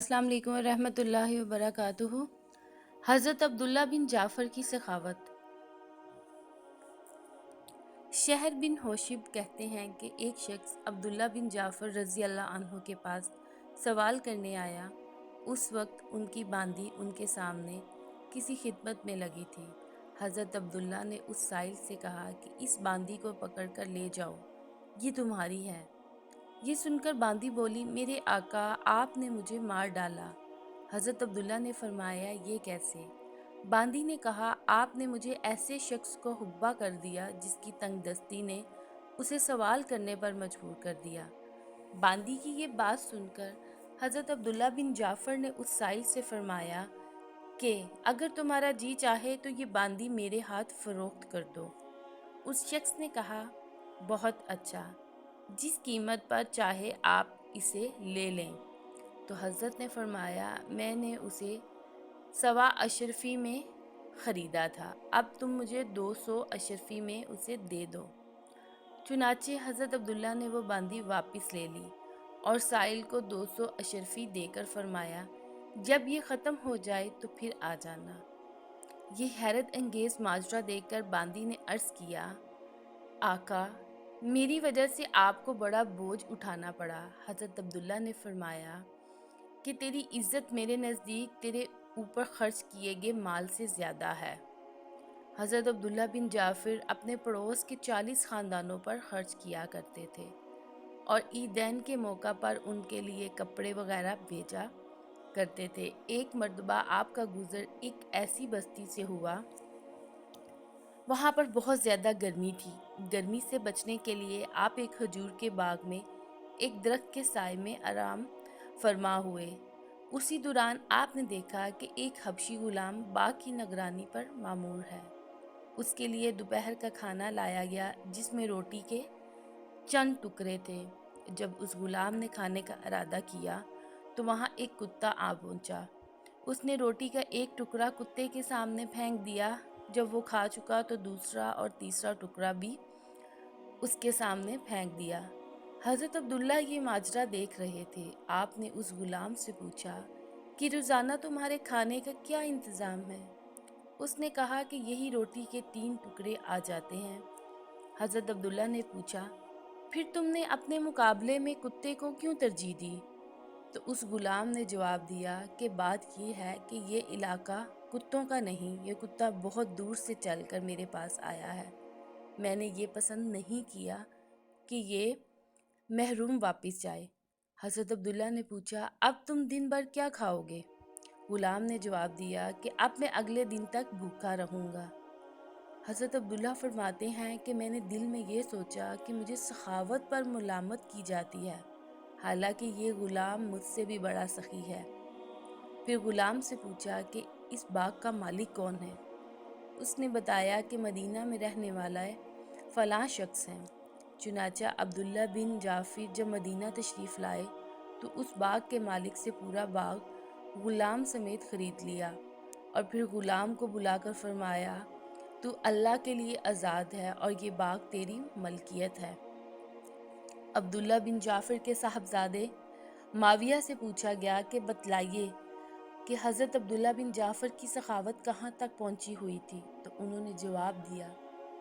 अस्सलाम वालेकुम रहमतुल्लाहि व बरकातुहू। हज़रत अब्दुल्ला बिन जाफ़र की सखावत। शहर बिन होशिब कहते हैं कि एक शख्स अब्दुल्ला बिन जाफ़र रज़ी अल्लाह अन्हु के पास सवाल करने आया। उस वक्त उनकी बांदी उनके सामने किसी खिदमत में लगी थी। हज़रत अब्दुल्ला ने उस साइल से कहा कि इस बांदी को पकड़कर ले जाओ, ये तुम्हारी है। ये सुनकर बांदी बोली, मेरे आका, आपने मुझे मार डाला। हज़रत अब्दुल्ला ने फरमाया, ये कैसे? बांदी ने कहा, आपने मुझे ऐसे शख्स को हुब्बा कर दिया जिसकी तंगदस्ती ने उसे सवाल करने पर मजबूर कर दिया। बांदी की ये बात सुनकर हज़रत अब्दुल्ला बिन जाफ़र ने उस साइल से फरमाया कि अगर तुम्हारा जी चाहे तो ये बांदी मेरे हाथ फ़रोख्त कर दो। उस शख्स ने कहा, बहुत अच्छा, जिस कीमत पर चाहे आप इसे ले लें। तो हज़रत ने फरमाया, मैंने उसे सवा अशरफी में ख़रीदा था, अब तुम मुझे 200 अशरफी में उसे दे दो। चुनाचे हज़रत अब्दुल्ला ने वो बांदी वापस ले ली और साइल को 200 अशरफी देकर फरमाया, जब ये ख़त्म हो जाए तो फिर आ जाना। ये हैरत अंगेज़ माजरा देखकर बांदी ने अर्ज़ किया, आका, मेरी वजह से आपको बड़ा बोझ उठाना पड़ा। हज़रत अब्दुल्ला ने फरमाया कि तेरी इज़्ज़त मेरे नज़दीक तेरे ऊपर ख़र्च किए गए माल से ज़्यादा है। हज़रत अब्दुल्ला बिन जाफ़िर अपने पड़ोस के 40 ख़ानदानों पर ख़र्च किया करते थे और ईदैन के मौका पर उनके लिए कपड़े वग़ैरह भेजा करते थे। एक मर्तबा आपका गुज़र एक ऐसी बस्ती से हुआ, वहाँ पर बहुत ज़्यादा गर्मी थी। गर्मी से बचने के लिए आप एक खजूर के बाग में एक दरख्त के साए में आराम फरमा हुए। उसी दौरान आपने देखा कि एक हबशी गुलाम बाग की निगरानी पर मामूर है। उसके लिए दोपहर का खाना लाया गया जिसमें रोटी के चंद टुकड़े थे। जब उस गुलाम ने खाने का इरादा किया तो वहाँ एक कुत्ता आ पहुँचा। उसने रोटी का एक टुकड़ा कुत्ते के सामने फेंक दिया। जब वो खा चुका तो दूसरा और तीसरा टुकड़ा भी उसके सामने फेंक दिया। हज़रत अब्दुल्ला ये माजरा देख रहे थे। आपने उस गुलाम से पूछा कि रोज़ाना तुम्हारे खाने का क्या इंतज़ाम है? उसने कहा कि यही रोटी के 3 टुकड़े आ जाते हैं। हज़रत अब्दुल्ला ने पूछा, फिर तुमने अपने मुकाबले में कुत्ते को क्यों तरजीह दी? तो उस गुलाम ने जवाब दिया कि बात ये है कि ये इलाका कुत्तों का नहीं, ये कुत्ता बहुत दूर से चलकर मेरे पास आया है। मैंने ये पसंद नहीं किया कि ये महरूम वापस जाए। हज़रत अब्दुल्ला ने पूछा, अब तुम दिन भर क्या खाओगे? गुलाम ने जवाब दिया कि अब मैं अगले दिन तक भूखा रहूँगा। हज़रत अब्दुल्ला फरमाते हैं कि मैंने दिल में ये सोचा कि मुझे सखावत पर मुलामत की जाती है, हालांकि ये ग़ुलाम मुझसे भी बड़ा सखी है। फिर ग़ुलाम से पूछा कि इस बाग का मालिक कौन है? उसने बताया कि मदीना में रहने वाला फ़लाँ शख्स हैं। चुनाचा अब्दुल्ला बिन जाफ़िर जब मदीना तशरीफ़ लाए तो उस बाग के मालिक से पूरा बाग ग़ुलाम समेत ख़रीद लिया और फिर ग़ुलाम को बुलाकर फरमाया, तू अल्लाह के लिए आज़ाद है और ये बाग तेरी मलकियत है। अब्दुल्ला बिन जाफ़िर के साहबजादे माविया से पूछा गया कि बतलाइए कि हज़रत अब्दुल्ला बिन जाफ़र की सखावत कहाँ तक पहुँची हुई थी। तो उन्होंने जवाब दिया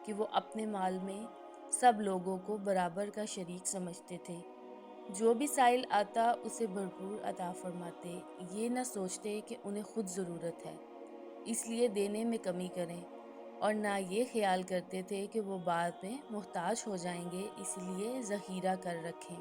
कि वो अपने माल में सब लोगों को बराबर का शरीक समझते थे। जो भी साइल आता उसे भरपूर अता फरमाते, ये न सोचते कि उन्हें खुद ज़रूरत है इसलिए देने में कमी करें, और ना ये ख्याल करते थे कि वो बाद में मुहताज हो जाएंगे इसलिए ज़ख़ीरा कर रखें।